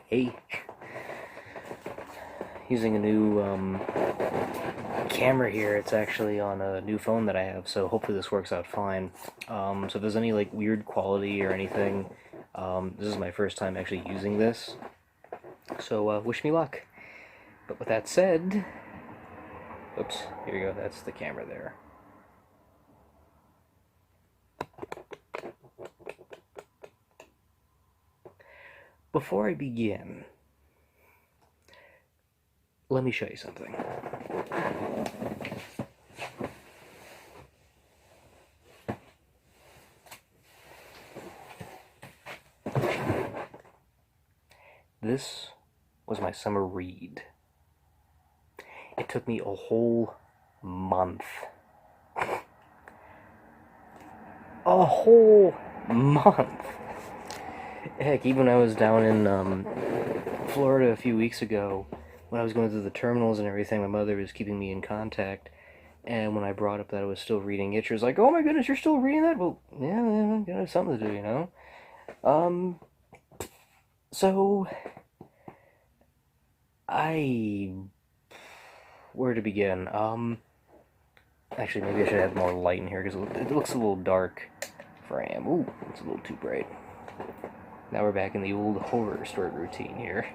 Hey, using a new camera here. It's actually on a new phone that I have, so hopefully this works out fine. So if there's any like weird quality or anything, this is my first time actually using this. So wish me luck. But with that said, oops, here we go. That's the camera there. Before I begin, let me show you something. This was my summer read. It took me a whole month. A whole month! Heck, even when I was down in Florida a few weeks ago, when I was going through the terminals and everything, my mother was keeping me in contact, and when I brought up that I was still reading it, she was like, "Oh my goodness, you're still reading that? Well, yeah, gotta have something to do, you know?" So, where to begin? Actually, maybe I should add more light in here, because it looks a little dark for I am. Ooh, it's a little too bright. Now we're back in the old horror story routine here.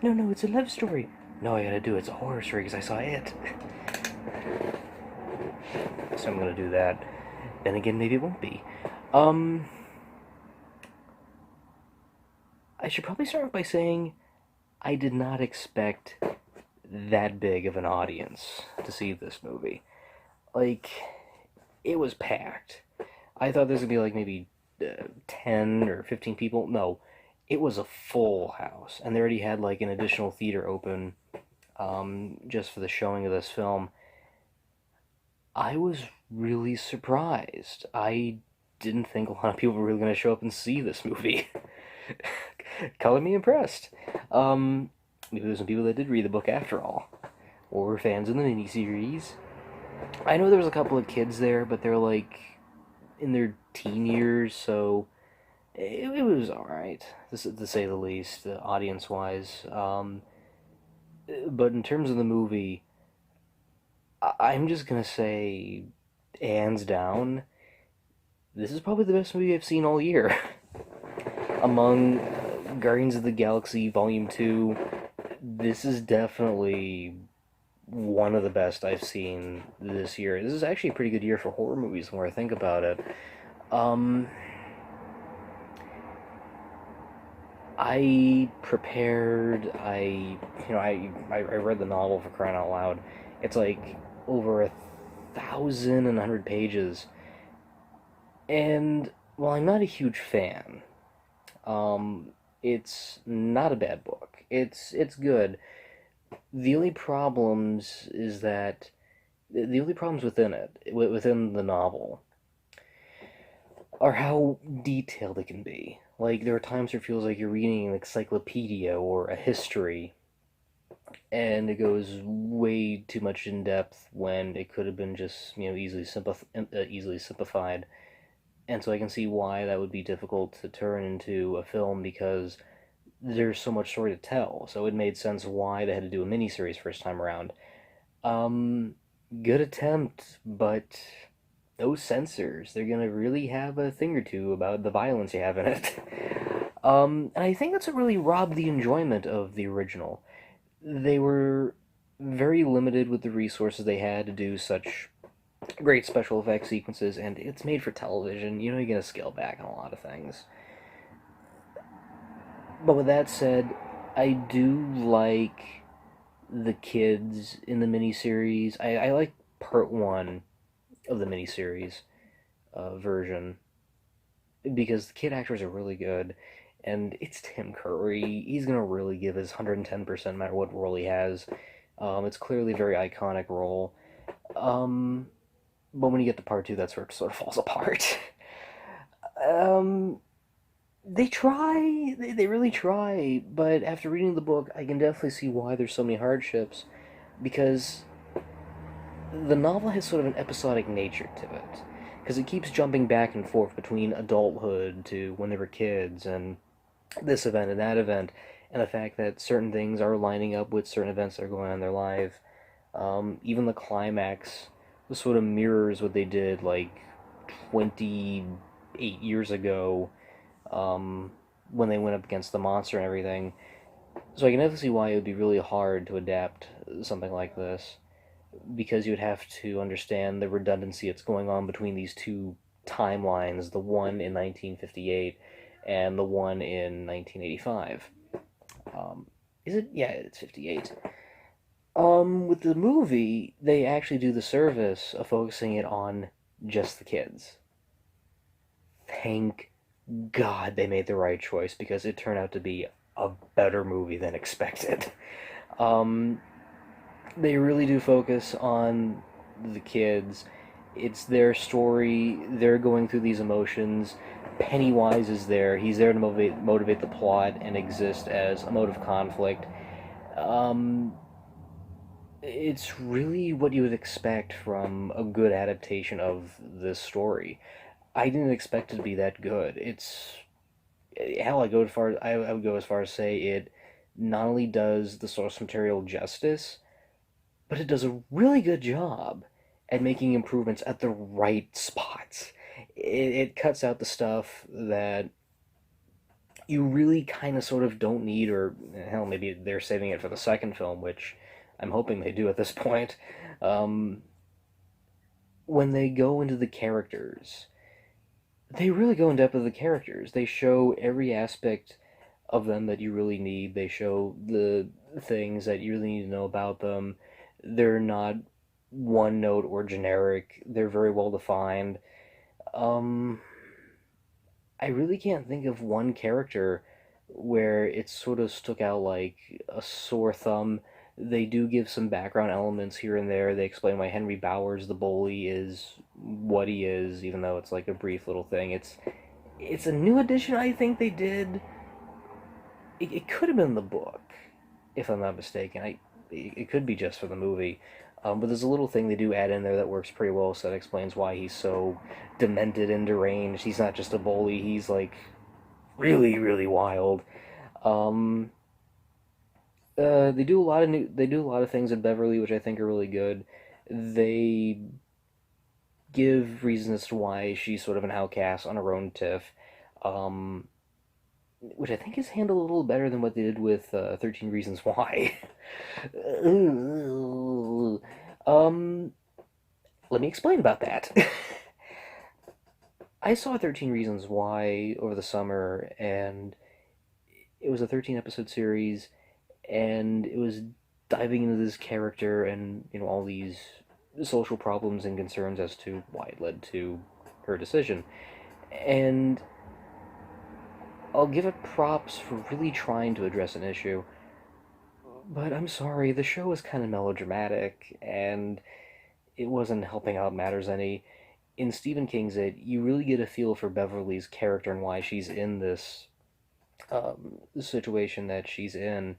No, it's a love story. No, I gotta do it. It's a horror story because I saw it. So I'm gonna do that. Then again, maybe it won't be. I should probably start off by saying I did not expect that big of an audience to see this movie. Like, it was packed. I thought this would be like maybe 10 or 15 people. No, it was a full house. And they already had like an additional theater open just for the showing of this film. I was really surprised. I didn't think a lot of people were really going to show up and see this movie. Color me impressed. Maybe there's some people that did read the book after all, or were fans of the miniseries. I know there was a couple of kids there, but they're like in their teen years, so it was alright, to say the least, audience-wise. But in terms of the movie, I'm just gonna say, hands down, this is probably the best movie I've seen all year. Among Guardians of the Galaxy Volume 2, this is definitely one of the best I've seen this year. This is actually a pretty good year for horror movies, the more I think about it. I prepared, I read the novel, for crying out loud. It's like over 1,100 pages. And while I'm not a huge fan, it's not a bad book. It's good. The only problems is that the only problems within it, within the novel, are how detailed it can be. Like, there are times where it feels like you're reading an encyclopedia or a history, and it goes way too much in depth when it could have been just, easily simplified. And so I can see why that would be difficult to turn into a film, because there's so much story to tell. So it made sense why they had to do a miniseries first time around. Good attempt, but those censors, they're gonna really have a thing or two about the violence you have in it. And I think that's what really robbed the enjoyment of the original. They were very limited with the resources they had to do such great special effects sequences, and it's made for television. You know, you're gonna scale back on a lot of things. But with that said, I do like the kids in the miniseries. I like part one of the miniseries version, because the kid actors are really good, and it's Tim Curry. He's gonna really give his 110% no matter what role he has. It's clearly a very iconic role. Um, but when you get to part two, that's where it sort of falls apart. um, they try, they really try, but after reading the book, I can definitely see why there's so many hardships, because the novel has sort of an episodic nature to it, because it keeps jumping back and forth between adulthood to when they were kids, and this event and that event, and the fact that certain things are lining up with certain events that are going on in their life. Even the climax sort of mirrors what they did like 28 years ago, um, when they went up against the monster and everything. So I can definitely see why it would be really hard to adapt something like this, because you would have to understand the redundancy that's going on between these two timelines, the one in 1958 and the one in 1985. Um, is it? Yeah, it's 58. With the movie, they actually do the service of focusing it on just the kids. Thank God they made the right choice, because it turned out to be a better movie than expected. Um, they really do focus on the kids. It's their story. They're going through these emotions. Pennywise is there. He's there to motivate the plot and exist as a mode of conflict. Um, it's really what you would expect from a good adaptation of this story. I didn't expect it to be that good. It's hell. I would go as far as say it not only does the source material justice, but it does a really good job at making improvements at the right spots. It cuts out the stuff that you really kind of sort of don't need, or hell, maybe they're saving it for the second film, which I'm hoping they do at this point. Um, when they go into the characters, they really go in depth with the characters. They show every aspect of them that you really need. They show the things that you really need to know about them. They're not one note or generic. They're very well defined. Um, I really can't think of one character where it sort of stuck out like a sore thumb. They do give some background elements here and there. They explain why Henry Bowers, the bully, is what he is, even though it's like a brief little thing. It's a new addition, I think they did. It could have been the book, if I'm not mistaken. It could be just for the movie. But there's a little thing they do add in there that works pretty well, so that explains why he's so demented and deranged. He's not just a bully, he's like really, really wild. Um, they do a lot of things in Beverly, which I think are really good. They give reasons as to why she's sort of an outcast on her own tiff, um, which I think is handled a little better than what they did with 13 Reasons Why. um, Let me explain about that. I saw 13 Reasons Why over the summer, and it was a 13 episode series, and it was diving into this character and, all these social problems and concerns as to why it led to her decision. And I'll give it props for really trying to address an issue, but I'm sorry, the show was kind of melodramatic, and it wasn't helping out matters any. In Stephen King's It, you really get a feel for Beverly's character and why she's in this situation that she's in,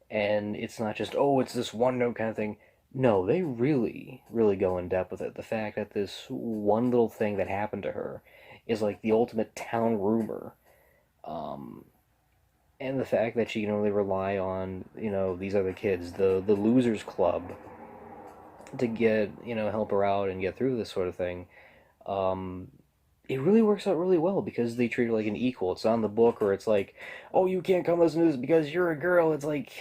and it's not just, oh, it's this one note kind of thing. No, they really, really go in depth with it. The fact that this one little thing that happened to her is like the ultimate town rumor, um, and the fact that she can only rely on, these other kids, the losers club, to get, help her out and get through this sort of thing. Um, it really works out really well because they treat her like an equal. It's not in the book, or it's like, oh, you can't come listen to this because you're a girl. It's like,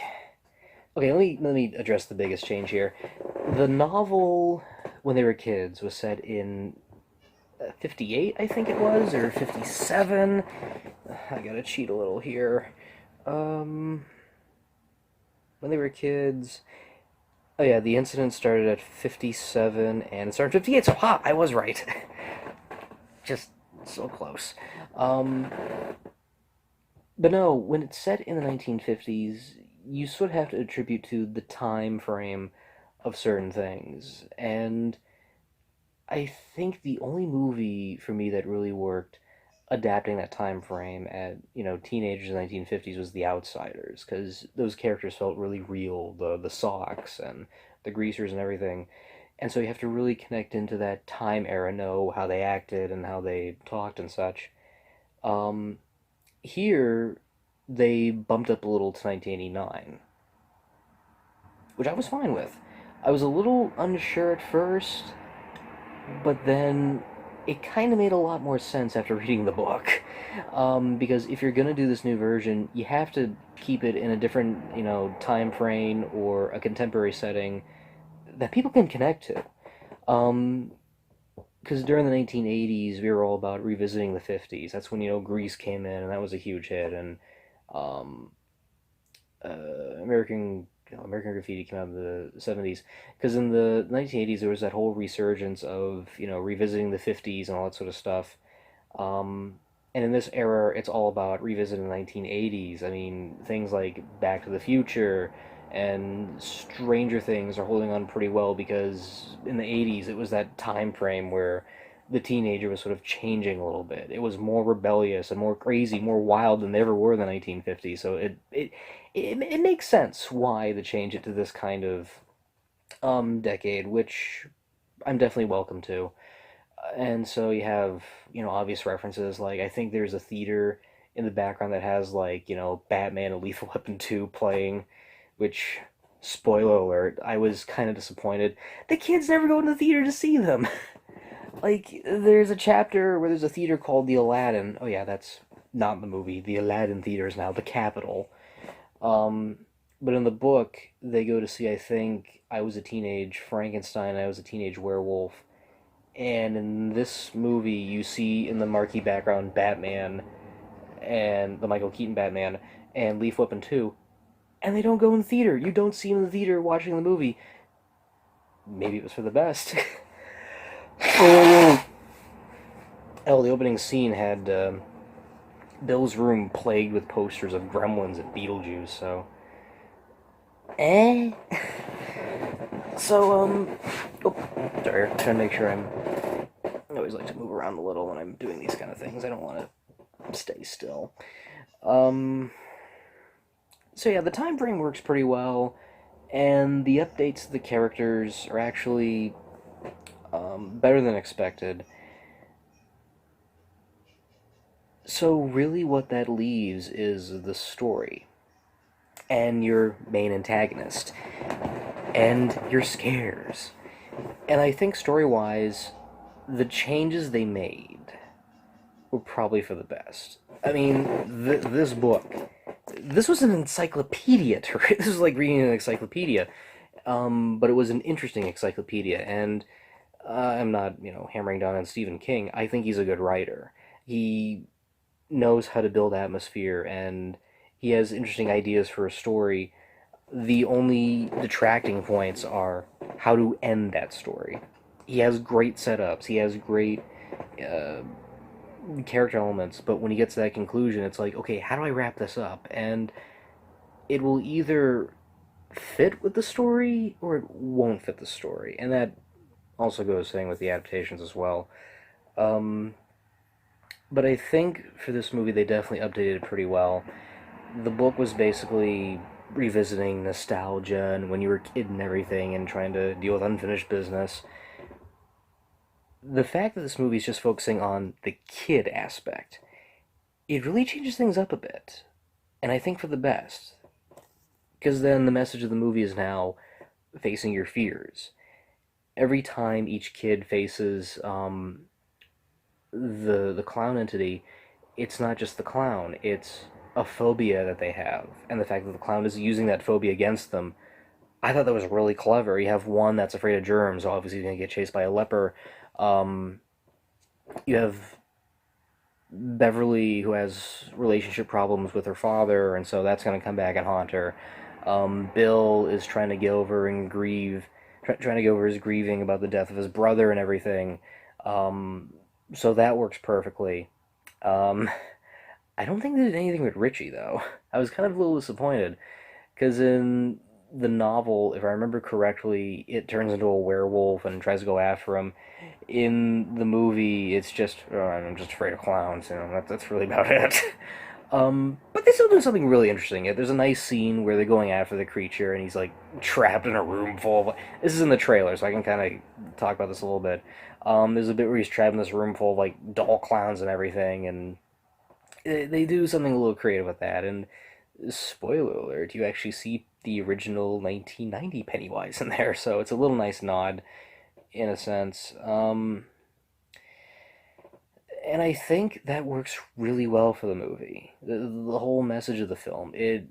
okay, let me address the biggest change here. The novel, when they were kids, was set in 58, I think it was, or 57. I gotta cheat a little here. Um, when they were kids, oh yeah, the incident started at 57 and it started at 58. So I was right. Just so close. Um, but no, when it's set in the 1950s, you sort of have to attribute to the time frame of certain things. And I think the only movie for me that really worked adapting that time frame at, teenagers in the 1950s was The Outsiders, because those characters felt really real, the socks and the greasers and everything. And so you have to really connect into that time era, know how they acted and how they talked and such. Um, Here, they bumped up a little to 1989, which I was fine with. I was a little unsure at first, but then it kind of made a lot more sense after reading the book. Because if you're gonna do this new version, you have to keep it in a different, time frame or a contemporary setting that people can connect to. Um, because during the 1980s, we were all about revisiting the 50s. That's when, Grease came in, and that was a huge hit, and um, American Graffiti came out in the 70s. Because in the 1980s, there was that whole resurgence of, revisiting the 50s and all that sort of stuff. Um, and in this era, it's all about revisiting the 1980s. I mean, things like Back to the Future and Stranger Things are holding on pretty well because in the 80s, it was that time frame where the teenager was sort of changing a little bit. It was more rebellious and more crazy, more wild than they ever were in the 1950s. So it makes sense why they change it to this kind of decade, which I'm definitely welcome to. And so you have, obvious references. Like, I think there's a theater in the background that has, like, Batman and Lethal Weapon 2 playing, which, spoiler alert, I was kind of disappointed. The kids never go in the theater to see them. Like, there's a chapter where there's a theater called the Aladdin. Oh, yeah, that's not in the movie. The Aladdin Theater is now the Capitol. Um, but in the book, they go to see, I think, I Was a Teenage Frankenstein, I Was a Teenage Werewolf. And in this movie, you see in the marquee background Batman and the Michael Keaton Batman and Leaf Weapon 2, and they don't go in the theater. You don't see them in the theater watching the movie. Maybe it was for the best. Oh, the opening scene had Bill's room plagued with posters of Gremlins and Beetlejuice, so. Eh? So, oh, sorry, trying to make sure I always like to move around a little when I'm doing these kind of things. I don't want to stay still. Um, so yeah, the time frame works pretty well, and the updates to the characters are actually better than expected. So really what that leaves is the story, and your main antagonist, and your scares. And I think story-wise, the changes they made were probably for the best. I mean, this book, this was an encyclopedia to read. This was like reading an encyclopedia, but it was an interesting encyclopedia. And I'm not, hammering down on Stephen King. I think he's a good writer. He knows how to build atmosphere, and he has interesting ideas for a story. The only detracting points are how to end that story. He has great setups. He has great uh, character elements, but when he gets to that conclusion, it's like, okay, how do I wrap this up? And it will either fit with the story or it won't fit the story, and that also goes saying with the adaptations as well. Um, but I think for this movie, they definitely updated it pretty well. The book was basically revisiting nostalgia and when you were a kid and everything and trying to deal with unfinished business. The fact that this movie is just focusing on the kid aspect, it really changes things up a bit. And I think for the best. Because then the message of the movie is now facing your fears. Every time each kid faces the clown entity, it's not just the clown, it's a phobia that they have. And the fact that the clown is using that phobia against them, I thought that was really clever. You have one that's afraid of germs, obviously he's going to get chased by a leper. Um, you have Beverly, who has relationship problems with her father, and so that's going to come back and haunt her. Bill is trying to get over and grieve, trying to get over his grieving about the death of his brother and everything. Um, so that works perfectly. Um, I don't think they did anything with Richie, though. I was kind of a little disappointed, because in the novel, if I remember correctly, it turns into a werewolf and tries to go after him. In the movie, it's just, oh, I'm just afraid of clowns, that's really about it. But they still do something really interesting. There's a nice scene where they're going after the creature, and he's, like, trapped in a room full of... This is in the trailer, so I can kind of talk about this a little bit. There's a bit where he's trapped in this room full of, like, doll clowns and everything, and They do something a little creative with that, and spoiler alert, you actually see the original 1990 Pennywise in there, so it's a little nice nod in a sense. And I think that works really well for the movie. The whole message of the film, it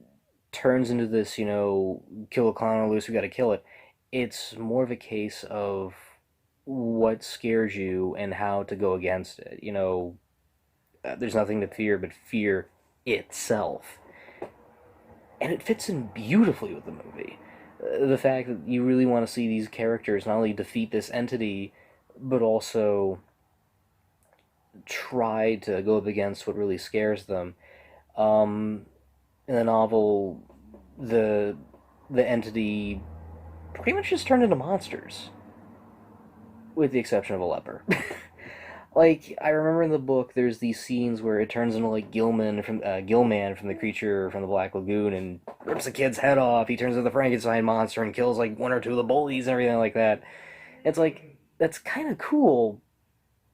turns into this, kill a clown or loose, we gotta kill it. It's more of a case of what scares you and how to go against it. There's nothing to fear but fear itself. And it fits in beautifully with the movie. The fact that you really want to see these characters not only defeat this entity, but also try to go up against what really scares them. In the novel, the the entity pretty much just turned into monsters, with the exception of a leper. Like, I remember in the book, there's these scenes where it turns into like Gilman from the creature from the Black Lagoon and rips a kid's head off. He turns into the Frankenstein monster and kills like one or two of the bullies and everything like that. It's like that's kind of cool,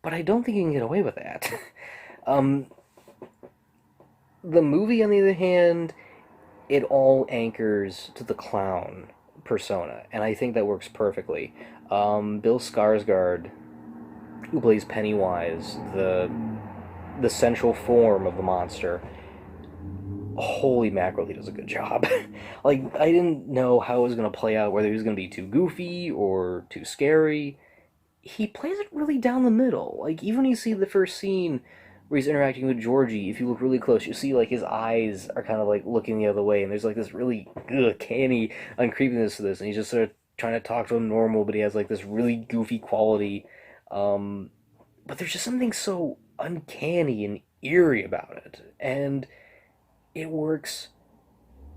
but I don't think you can get away with that. um, the movie, on the other hand, it all anchors to the clown persona, and I think that works perfectly. Bill Skarsgård, who plays Pennywise, the central form of the monster, holy mackerel, he does a good job. Like, I didn't know how it was going to play out, whether he was going to be too goofy or too scary. He plays it really down the middle. Like, even when you see the first scene where he's interacting with Georgie, if you look really close, you see, like, his eyes are kind of, like, looking the other way, and there's, like, this really canny uncreepiness to this, and he's just sort of trying to talk to him normal, but he has, like, this really goofy quality. Um, but there's just something so uncanny and eerie about it, and it works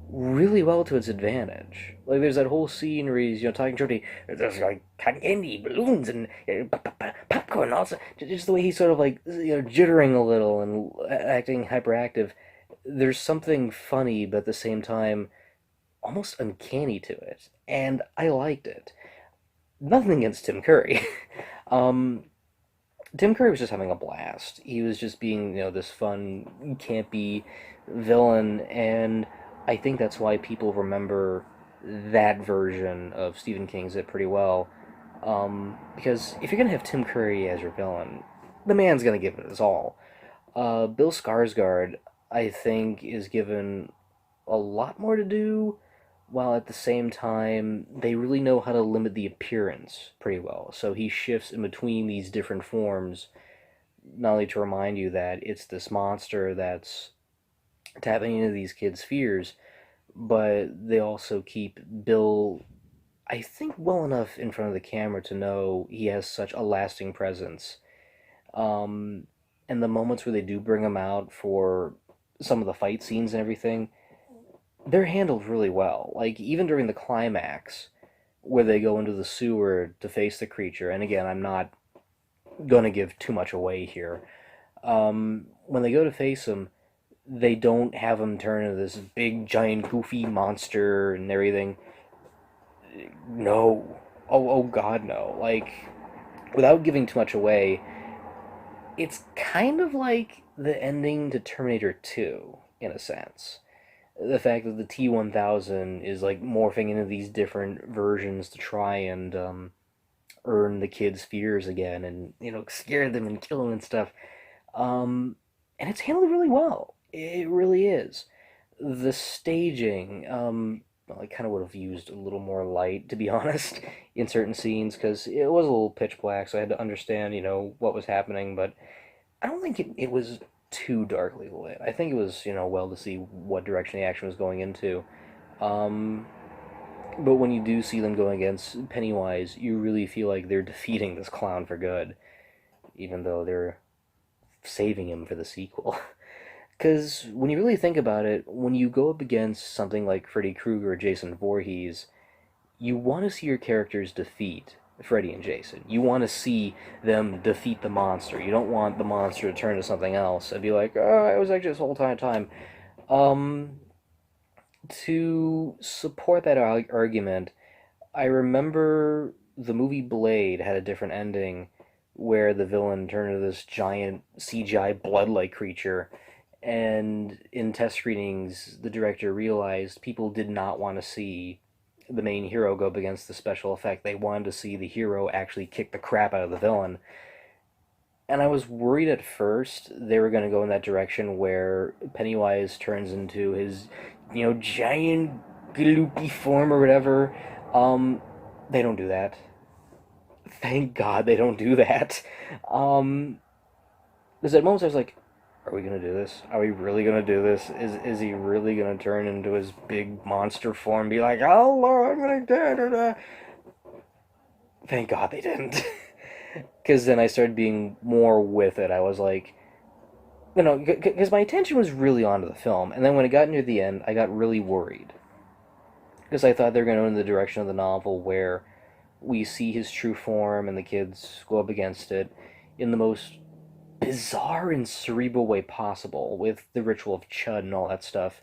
really well to its advantage. Like there's that whole scene where he's talking to Jody. There's like cotton candy, balloons, and popcorn. Also, just the way he's sort of like jittering a little and acting hyperactive. There's something funny, but at the same time almost uncanny to it, and I liked it. Nothing against Tim Curry. um, Tim Curry was just having a blast. He was just being, this fun, campy villain, and I think that's why people remember that version of Stephen King's It pretty well. Because if you're gonna have Tim Curry as your villain, the man's gonna give it his all. Bill Skarsgård, I think, is given a lot more to do, while at the same time they really know how to limit the appearance pretty well. So he shifts in between these different forms, not only to remind you that it's this monster that's tapping into these kids' fears, but they also keep Bill, I think, well enough in front of the camera to know he has such a lasting presence. Um, and the moments where they do bring him out for some of the fight scenes and everything, they're handled really well. Like, even during the climax, where they go into the sewer to face the creature, and again, I'm not gonna give too much away here. When they go to face him, they don't have him turn into this big, giant, goofy monster and everything. No. Oh, God, no. Like, without giving too much away, it's kind of like the ending to Terminator 2, in a sense. The fact that the T-1000 is, like, morphing into these different versions to try and, earn the kids' fears again and, scare them and kill them and stuff. And it's handled really well. It really is. The staging, well, I kind of would have used a little more light, to be honest, in certain scenes, because it was a little pitch black, so I had to understand, what was happening, but I don't think it was too darkly lit. I think it was, well to see what direction the action was going into. Um, but when you do see them going against Pennywise, you really feel like they're defeating this clown for good, even though they're saving him for the sequel. Because when you really think about it, when you go up against something like Freddy Krueger or Jason Voorhees, you want to see your characters defeat Freddy and Jason. You want to see them defeat the monster. You don't want the monster to turn to something else and be like, oh, it was actually this whole time. Um, to support that argument, I remember the movie Blade had a different ending where the villain turned into this giant CGI blood-like creature, And in test screenings, the director realized people did not want to see the main hero go up against the special effect. They wanted to see the hero actually kick the crap out of the villain. And I was worried at first they were going to go in that direction where Pennywise turns into his, giant gloopy form or whatever. Um, they don't do that. Thank God they don't do that. Um, because at moments I was like, are we gonna do this? Are we really gonna do this? Is he really gonna turn into his big monster form and be like, oh Lord, I'm gonna da. Thank God they didn't. Because then I started being more with it. I was like, because my attention was really onto the film, and then when it got near the end, I got really worried because I thought they were going to go in the direction of the novel where we see his true form and the kids go up against it in the most bizarre and cerebral way possible with the ritual of Chud and all that stuff.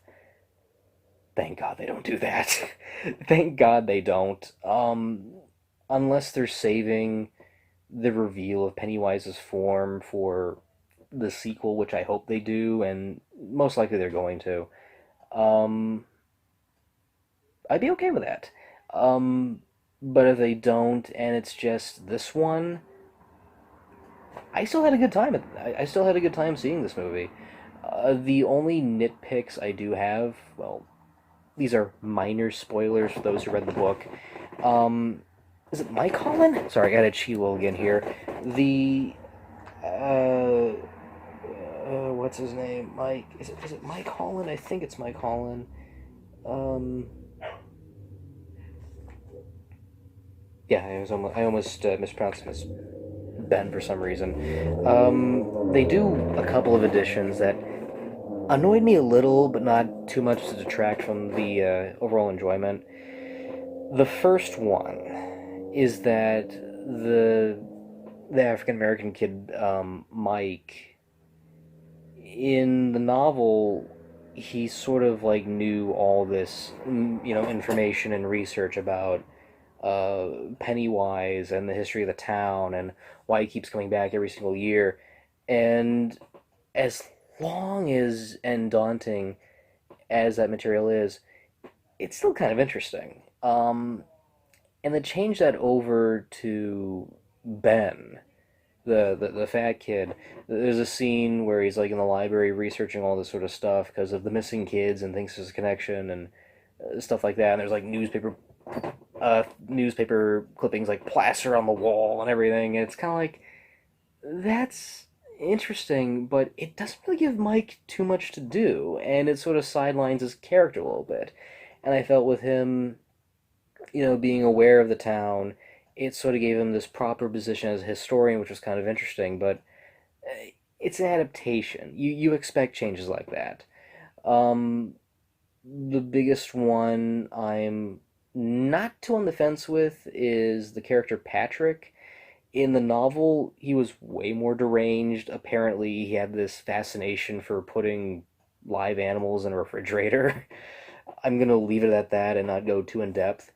Thank God they don't do that. Thank God they don't. Unless they're saving the reveal of Pennywise's form for the sequel, which I hope they do, and most likely they're going to. Um, I'd be okay with that. Um, but if they don't, and it's just this one, I still had a good time. I still had a good time seeing this movie. The only nitpicks I do have, well, these are minor spoilers for those who read the book. Um, is it Mike Holland? Sorry, I got a cheat again here. The what's his name? Mike. Is it Mike Holland? I think it's Mike Holland. Um, yeah, I almost mispronounced him as Ben for some reason. They do a couple of additions that annoyed me a little, but not too much to detract from the overall enjoyment. The first one is that the African American kid, Mike, in the novel, he sort of like knew all this, information and research about Pennywise and the history of the town and why he keeps coming back every single year. And as long as and daunting as that material is, it's still kind of interesting. And to change that over to Ben, the fat kid. There's a scene where he's like in the library researching all this sort of stuff because of the missing kids and thinks there's a connection and stuff like that. And there's like newspaper clippings like plaster on the wall and everything. And it's kind of like that's interesting, but it doesn't really give Mike too much to do, and it sort of sidelines his character a little bit. And I felt with him, being aware of the town, it sort of gave him this proper position as a historian, which was kind of interesting. But it's an adaptation. You expect changes like that. Um, the biggest one I'm not too on the fence with is the character Patrick. In the novel, he was way more deranged. Apparently, he had this fascination for putting live animals in a refrigerator. I'm gonna leave it at that and not go too in depth.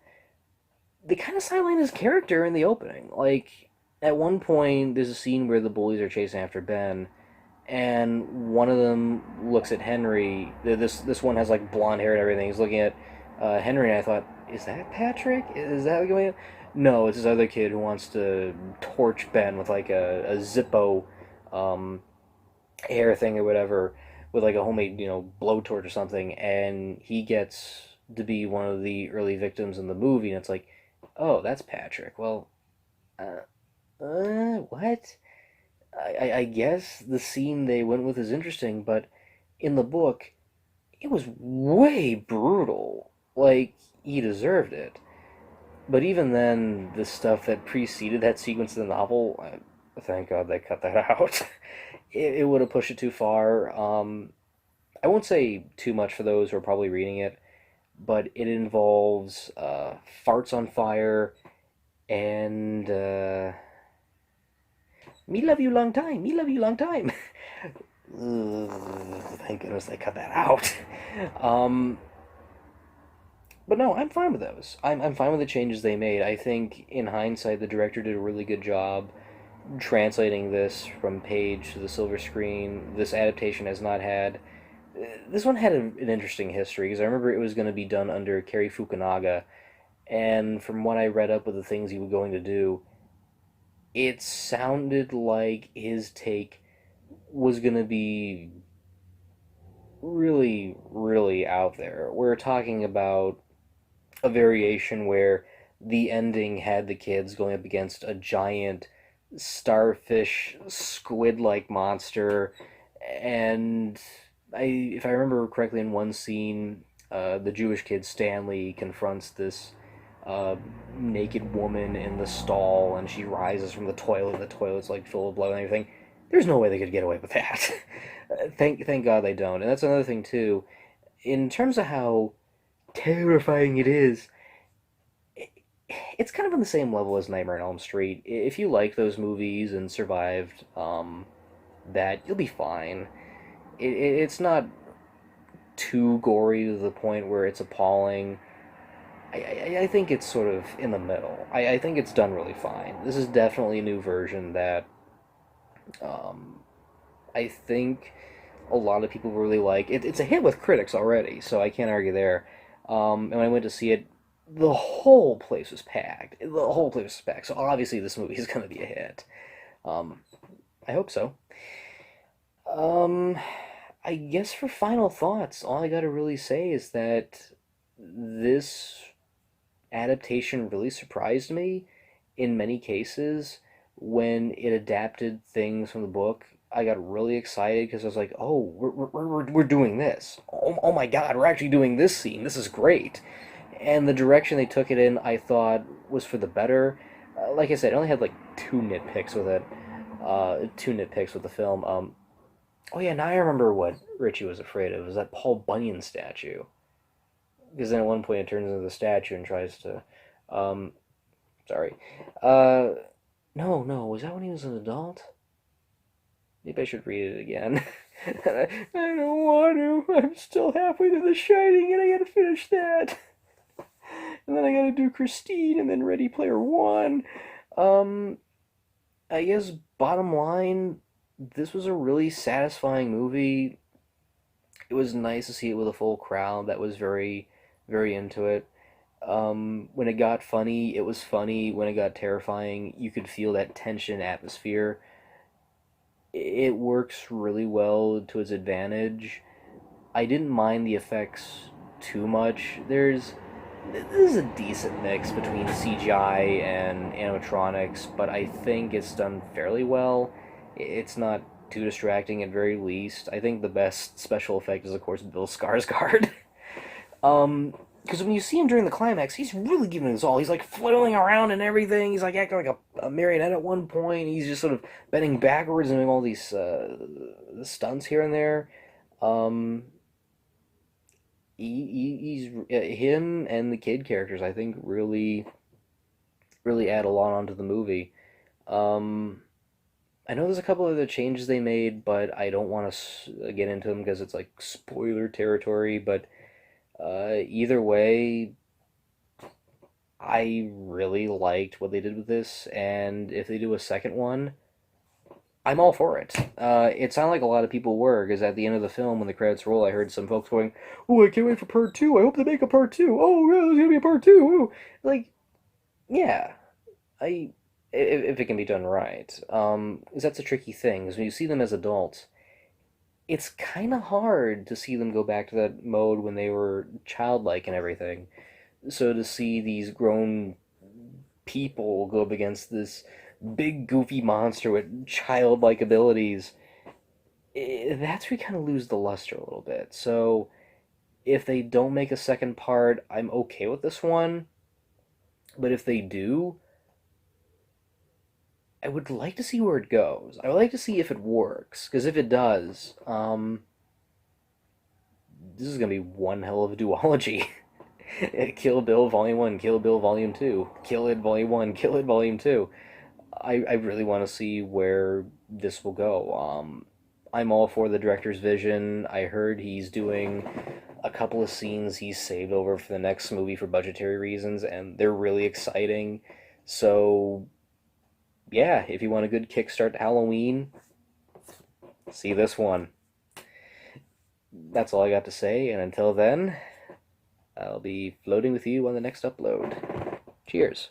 They kind of sideline his character in the opening. Like, at one point, there's a scene where the bullies are chasing after Ben, and one of them looks at Henry. This one has like blonde hair and everything. He's looking at Henry, and I thought, is that Patrick? Is that going on? No, it's this other kid who wants to torch Ben with like a Zippo um, hair thing or whatever, with like a homemade blowtorch or something, and he gets to be one of the early victims in the movie, and it's like, oh, that's Patrick. Well, uh, what? I guess the scene they went with is interesting, but in the book, it was way brutal. Like, he deserved it. But even then, the stuff that preceded that sequence in the novel, thank God they cut that out. It would have pushed it too far. I won't say too much for those who are probably reading it, but it involves farts on fire and me love you long time, me love you long time. Ugh, thank goodness they cut that out. Um, but no, I'm fine with those. I'm fine with the changes they made. I think in hindsight, the director did a really good job translating this from page to the silver screen. This adaptation has not had. This one had an interesting history because I remember it was going to be done under Cary Fukunaga, and from what I read up with the things he was going to do, it sounded like his take was going to be really, really out there. We're talking about a variation where the ending had the kids going up against a giant starfish squid like monster, and if I remember correctly, in one scene, the Jewish kid Stanley confronts this uh, naked woman in the stall, and she rises from the toilet. The toilet's like full of blood and everything. There's no way they could get away with that. Thank God they don't. And that's another thing too. In terms of how terrifying it is, it's kind of on the same level as Nightmare on Elm Street. If you like those movies and survived that, you'll be fine. It's not too gory to the point where it's appalling. I think it's sort of in the middle. I think it's done really fine. This is definitely a new version that um, I think a lot of people really like. It's a hit with critics already, so I can't argue there. And when I went to see it, the whole place was packed. The whole place was packed. So obviously this movie is going to be a hit. Um, I hope so. Um, I guess for final thoughts, all I gotta really say is that this adaptation really surprised me in many cases. When it adapted things from the book, I got really excited because I was like, oh, we're doing this. Oh my God, we're actually doing this scene. This is great. And the direction they took it in, I thought, was for the better. Like I said, I only had like two nitpicks with it. Two nitpicks with the film. Oh yeah, now I remember what Richie was afraid of. Was that Paul Bunyan statue? Because then at one point it turns into the statue and tries to. Um, sorry. Uh, no, was that when he was an adult? Maybe I should read it again. I don't want to. I'm still halfway through The Shining and I gotta finish that. And then I gotta do Christine and then Ready Player One. Um, I guess bottom line, this was a really satisfying movie. It was nice to see it with a full crowd that was very, very into it. When it got funny, it was funny. When it got terrifying, you could feel that tension atmosphere. It works really well to its advantage. I didn't mind the effects too much. This is a decent mix between CGI and animatronics, but I think it's done fairly well. It's not too distracting at very least. I think the best special effect is, of course, Bill Skarsgård. Because when you see him during the climax, he's really giving his all. He's like flailing around and everything. He's like acting like a marionette at one point. He's just sort of bending backwards and doing all these stunts here and there. Um, he's him and the kid characters, I think, really add a lot onto the movie. Um, I know there's a couple other changes they made, but I don't want to get into them because it's like spoiler territory. But either way, I really liked what they did with this, and if they do a second one, I'm all for it. It sounded like a lot of people were, because at the end of the film, when the credits roll, I heard some folks going, "Oh, I can't wait for part two. I hope they make a part two. Oh, yeah, there's gonna be a part two." Ooh. Like, yeah, I if it can be done right. 'Cause that's a tricky thing. Because when you see them as adults, it's kind of hard to see them go back to that mode when they were childlike and everything. So to see these grown people go up against this big goofy monster with childlike abilities, that's where we kind of lose the luster a little bit. So if they don't make a second part, I'm okay with this one. But if they do, I would like to see where it goes. I would like to see if it works, because if it does, this is gonna be one hell of a duology. Kill Bill Volume One, Kill Bill Volume Two, Kill It Volume One, Kill It Volume Two. I really want to see where this will go. I'm all for the director's vision. I heard he's doing a couple of scenes he's saved over for the next movie for budgetary reasons, and they're really exciting. So yeah, if you want a good kickstart to Halloween, see this one. That's all I got to say, and until then, I'll be floating with you on the next upload. Cheers.